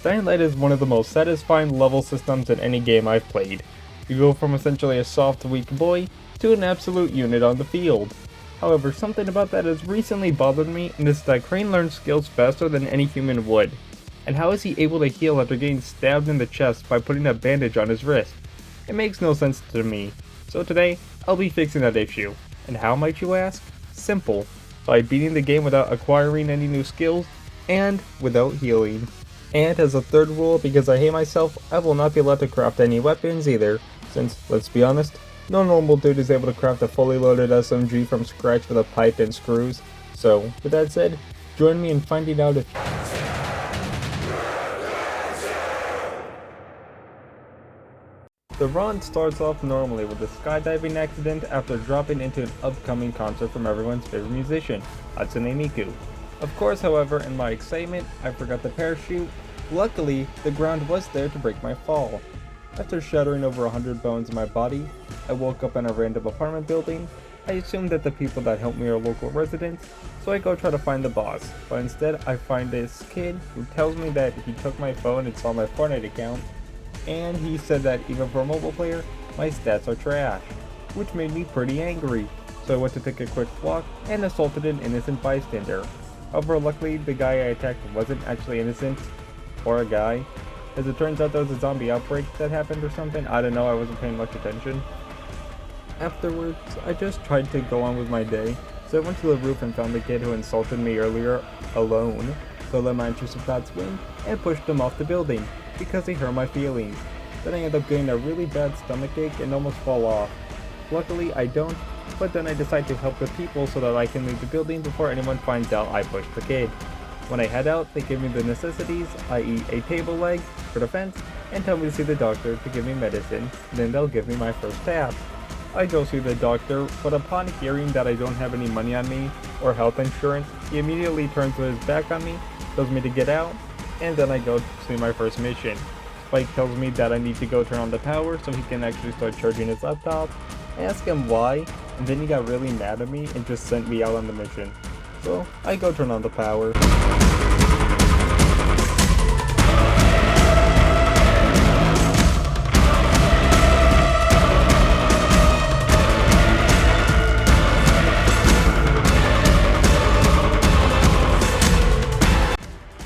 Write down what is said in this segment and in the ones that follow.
Dying Light is one of the most satisfying level systems in any game I've played. You go from essentially a soft, weak boy to an absolute unit on the field. However, something about that has recently bothered me, and it's that Crane learns skills faster than any human would. And how is he able to heal after getting stabbed in the chest by putting a bandage on his wrist? It makes no sense to me. So today, I'll be fixing that issue. And how might you ask? Simple. By beating the game without acquiring any new skills, and without healing. And as a third rule, because I hate myself, I will not be allowed to craft any weapons either, since, let's be honest, no normal dude is able to craft a fully loaded SMG from scratch with a pipe and screws. So, with that said, join me in finding out if... The run starts off normally with a skydiving accident after dropping into an upcoming concert from everyone's favorite musician, Hatsune Miku. Of course, however, in my excitement, I forgot the parachute. Luckily, the ground was there to break my fall. After shattering over 100 bones in my body, I woke up in a random apartment building. I assumed that the people that helped me are local residents, so I go try to find the boss, but instead I find this kid who tells me that he took my phone and saw my Fortnite account, and he said that even for a mobile player, my stats are trash, which made me pretty angry, so I went to take a quick walk and assaulted an innocent bystander. However, luckily the guy I attacked wasn't actually innocent, or a guy. As it turns out, there was a zombie outbreak that happened or something. I don't know, I wasn't paying much attention. Afterwards, I just tried to go on with my day, so I went to the roof and found the kid who insulted me earlier alone, so I let my intrusive thoughts win and pushed him off the building, because he hurt my feelings. Then I ended up getting a really bad stomachache and almost fall off. Luckily, I don't, but then I decide to help the people so that I can leave the building before anyone finds out I pushed the kid. When I head out, they give me the necessities, i.e. a table leg for defense, and tell me to see the doctor to give me medicine, then they'll give me my first tab. I go see the doctor, but upon hearing that I don't have any money on me, or health insurance, he immediately turns his back on me, tells me to get out, and then I go to see my first mission. Spike tells me that I need to go turn on the power so he can actually start charging his laptop. I ask him why, and then he got really mad at me and just sent me out on the mission. So, I go turn on the power.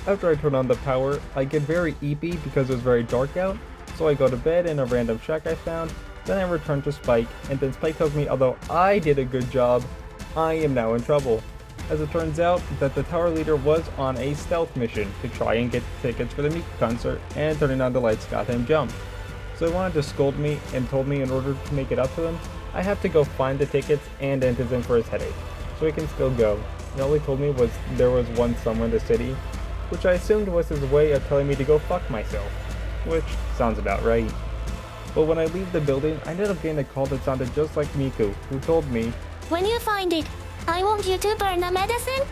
After I turn on the power, I get very eepy because it was very dark out, so I go to bed in a random shack I found, then I return to Spike, and then Spike tells me although I did a good job, I am now in trouble. As it turns out, that the tower leader was on a stealth mission to try and get tickets for the Miku concert, and turning on the lights got him jumped. So he wanted to scold me and told me in order to make it up to him, I have to go find the tickets and Antizin for his headache, so he can still go. And all he told me was there was one somewhere in the city, which I assumed was his way of telling me to go fuck myself, which sounds about right. But when I leave the building, I ended up getting a call that sounded just like Miku, who told me, "When you find it, I want you to burn the medicine."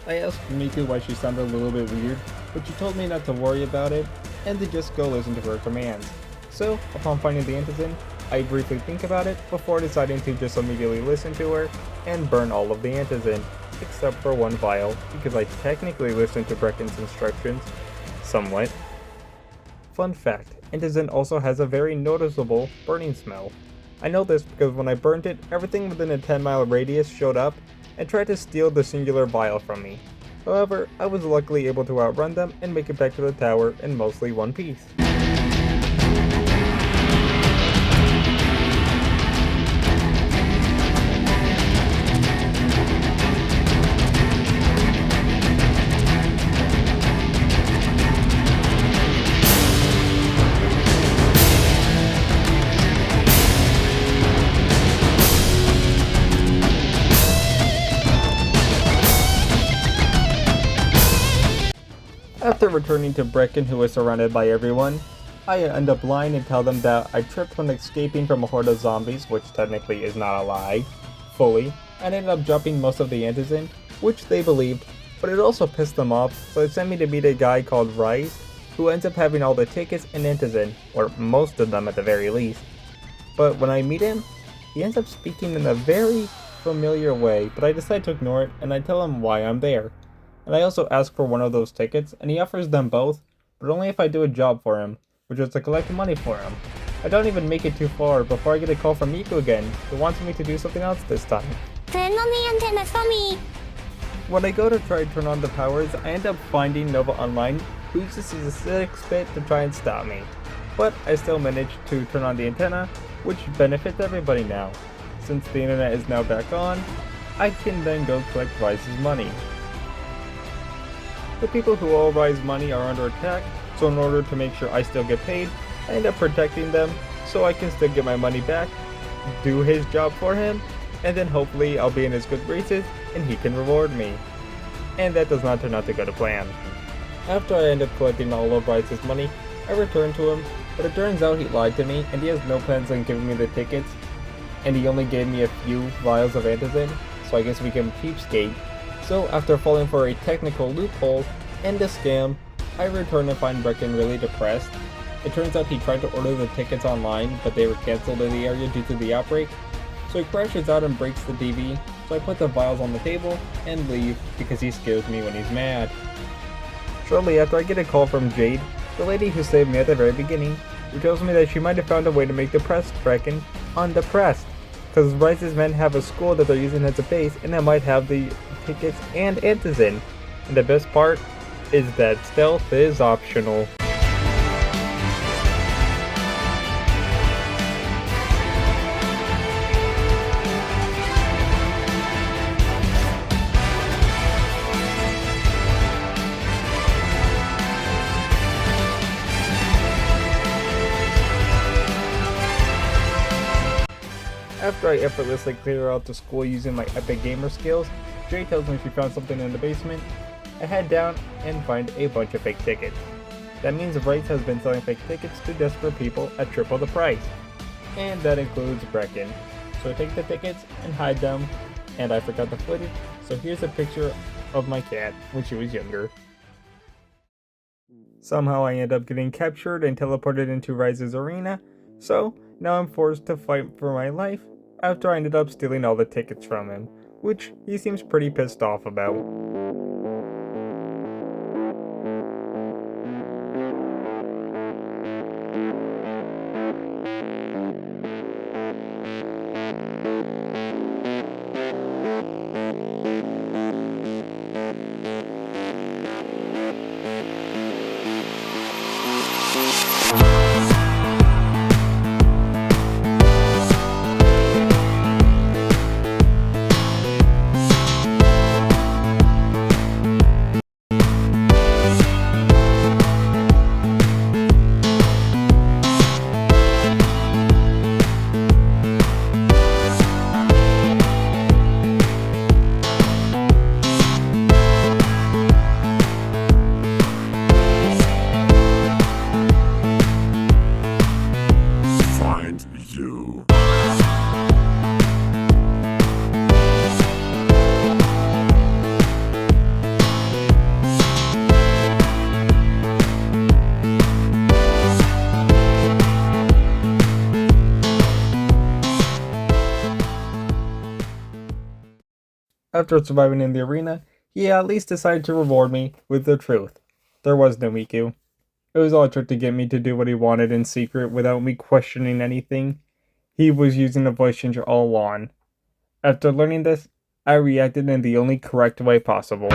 I asked Miku why she sounded a little bit weird, but she told me not to worry about it, and to just go listen to her commands. So, upon finding the Antizin, I briefly think about it before deciding to just immediately listen to her and burn all of the Antizin, except for one vial, because I technically listened to Brecken's instructions, somewhat. Fun fact, Antizin also has a very noticeable burning smell. I know this because when I burned it, everything within a 10-mile radius showed up and tried to steal the singular vial from me. However, I was luckily able to outrun them and make it back to the tower in mostly one piece. After returning to Brecken, who is surrounded by everyone, I end up lying and tell them that I tripped when escaping from a horde of zombies, which technically is not a lie, fully, and ended up dropping most of the Antizin, which they believed, but it also pissed them off, so they sent me to meet a guy called Rice, who ends up having all the tickets and Antizin, or most of them at the very least. But when I meet him, he ends up speaking in a very familiar way, but I decide to ignore it and I tell him why I'm there. And I also ask for one of those tickets, and he offers them both, but only if I do a job for him, which is to collect money for him. I don't even make it too far before I get a call from Miku again, who wants me to do something else this time. Turn on the antenna for me. When I go to try to turn on the powers, I end up finding Nova Online, who uses his 6-bit to try and stop me. But I still manage to turn on the antenna, which benefits everybody now. Since the internet is now back on, I can then go collect Rise's money. The people who owe Rise money are under attack, so in order to make sure I still get paid, I end up protecting them so I can still get my money back, do his job for him, and then hopefully I'll be in his good graces and he can reward me. And that does not turn out to go to plan. After I end up collecting all of Rise's money, I return to him, but it turns out he lied to me and he has no plans on giving me the tickets, and he only gave me a few vials of Antizin, so I guess we can cheapskate. So after falling for a technical loophole and a scam, I return and find Brecken really depressed. It turns out he tried to order the tickets online, but they were cancelled in the area due to the outbreak. So he crashes out and breaks the TV, so I put the vials on the table and leave because he scares me when he's mad. Shortly after, I get a call from Jade, the lady who saved me at the very beginning, who tells me that she might have found a way to make depressed Brecken undepressed, because Rise's men have a school that they're using as a base, and it might have the tickets and Antizin. And the best part is that stealth is optional. After I effortlessly clear out the school using my epic gamer skills, Jay tells me she found something in the basement. I head down and find a bunch of fake tickets. That means Rise has been selling fake tickets to desperate people at triple the price. And that includes Brecken. So I take the tickets and hide them, and I forgot the footage, so here's a picture of my cat when she was younger. Somehow I end up getting captured and teleported into Rise's arena, so now I'm forced to fight for my life after I ended up stealing all the tickets from him, which he seems pretty pissed off about. After surviving in the arena, he at least decided to reward me with the truth. There was no Miku. It was all a trick to get me to do what he wanted in secret without me questioning anything. He was using a voice changer all along. After learning this, I reacted in the only correct way possible.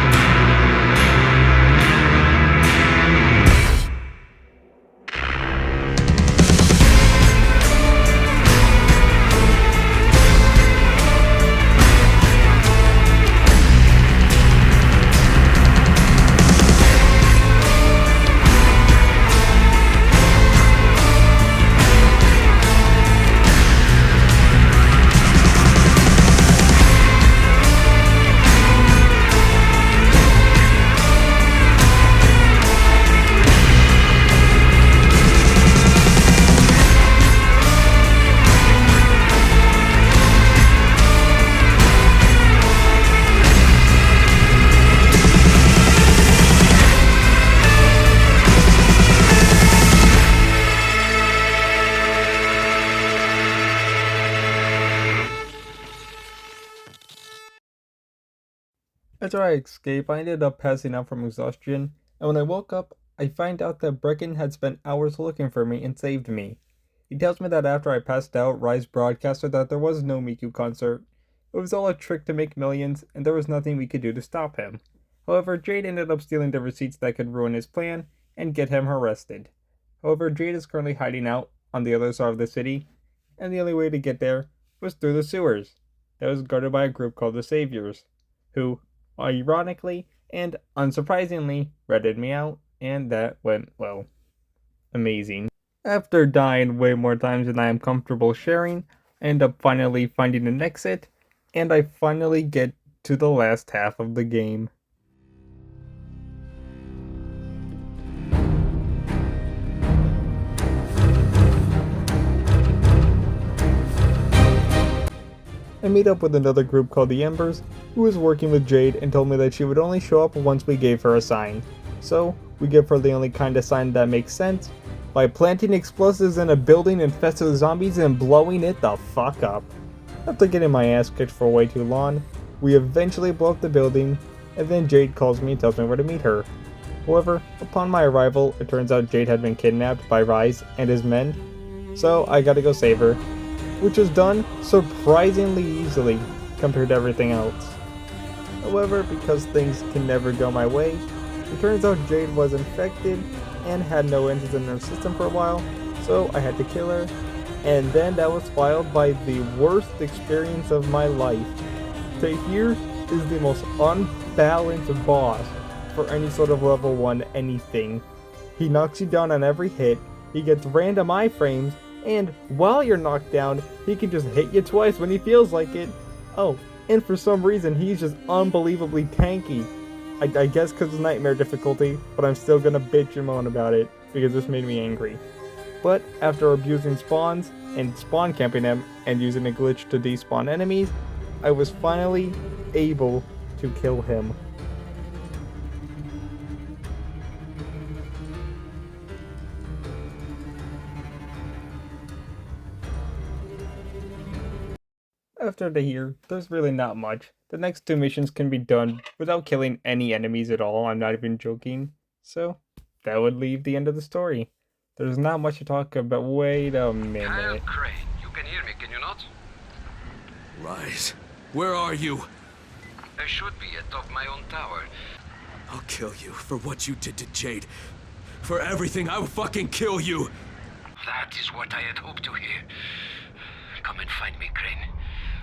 After I escaped, I ended up passing out from exhaustion, and when I woke up, I find out that Brecken had spent hours looking for me and saved me. He tells me that after I passed out, Rise broadcasted that there was no Miku concert. It was all a trick to make millions, and there was nothing we could do to stop him. However, Jade ended up stealing the receipts that could ruin his plan and get him arrested. However, Jade is currently hiding out on the other side of the city, and the only way to get there was through the sewers. That was guarded by a group called the Saviors, who, ironically and unsurprisingly, ratted me out, and that went, well, amazing. After dying way more times than I am comfortable sharing, I end up finally finding an exit, and I finally get to the last half of the game. I meet up with another group called the Embers, who was working with Jade and told me that she would only show up once we gave her a sign. So, we give her the only kind of sign that makes sense, by planting explosives in a building infested with zombies and blowing it the fuck up. After getting my ass kicked for way too long, we eventually blow up the building, and then Jade calls me and tells me where to meet her. However, upon my arrival, it turns out Jade had been kidnapped by Rise and his men, so I gotta go save her, which was done surprisingly easily compared to everything else. However, because things can never go my way, it turns out Jade was infected and had no engines in her system for a while, so I had to kill her, and then that was followed by the worst experience of my life. Tahir is the most unbalanced boss for any sort of level 1 anything. He knocks you down on every hit, he gets random iframes, and while you're knocked down, he can just hit you twice when he feels like it. Oh, and for some reason, he's just unbelievably tanky. I guess because of nightmare difficulty, but I'm still gonna bitch and moan about it, because this made me angry. But after abusing spawns, and spawn camping them, and using a glitch to despawn enemies, I was finally able to kill him. After Tahir, there's really not much. The next 2 missions can be done without killing any enemies at all, I'm not even joking. So, that would leave the end of the story. There's not much to talk about. Wait a minute. Kyle Crane, you can hear me, can you not? Rise. Where are you? I should be atop my own tower. I'll kill you for what you did to Jade. For everything, I will fucking kill you! That is what I had hoped to hear. Come and find me, Crane.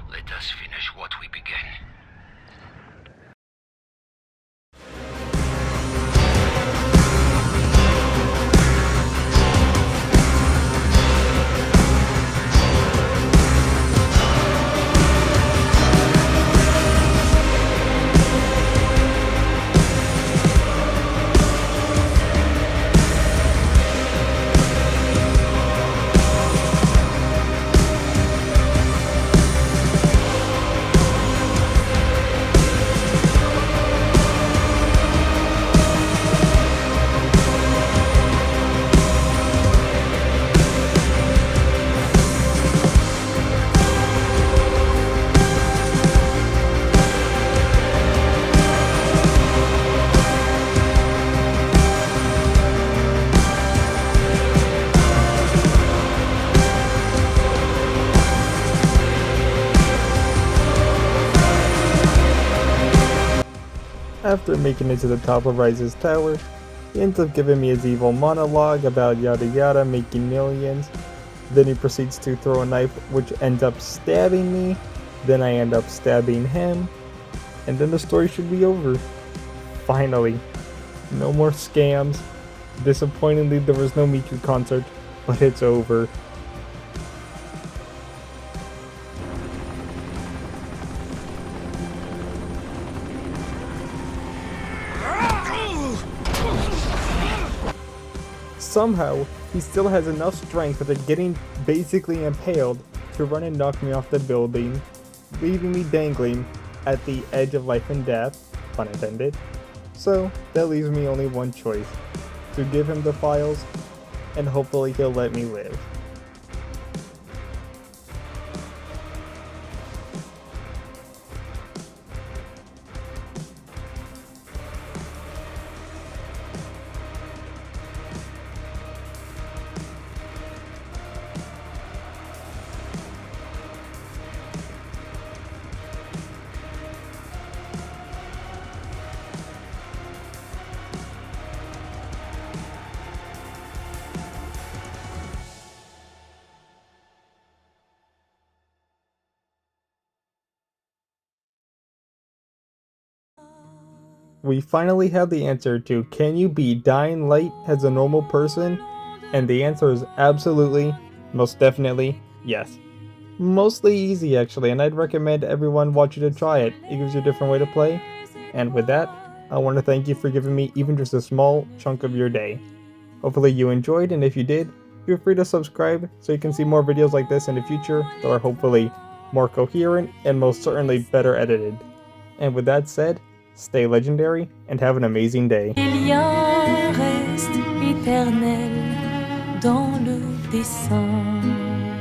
Let us finish what we began. After making it to the top of Rise's tower, he ends up giving me his evil monologue about yada yada making millions. Then he proceeds to throw a knife which ends up stabbing me. Then I end up stabbing him. And then the story should be over. Finally. No more scams. Disappointingly, there was no Miku concert, but it's over. Somehow, he still has enough strength after getting basically impaled to run and knock me off the building, leaving me dangling at the edge of life and death, pun intended. So, that leaves me only one choice, to give him the files, and hopefully he'll let me live. we finally have the answer to can you be Dying Light as a normal person? And the answer is absolutely, most definitely, yes. Mostly easy actually, and I'd recommend everyone watch you to try it. It gives you a different way to play. And with that, I want to thank you for giving me even just a small chunk of your day. Hopefully you enjoyed, and if you did, feel free to subscribe so you can see more videos like this in the future that are hopefully more coherent and most certainly better edited. And with that said, stay legendary and have an amazing day. Il y a un reste éternel dans le dessin.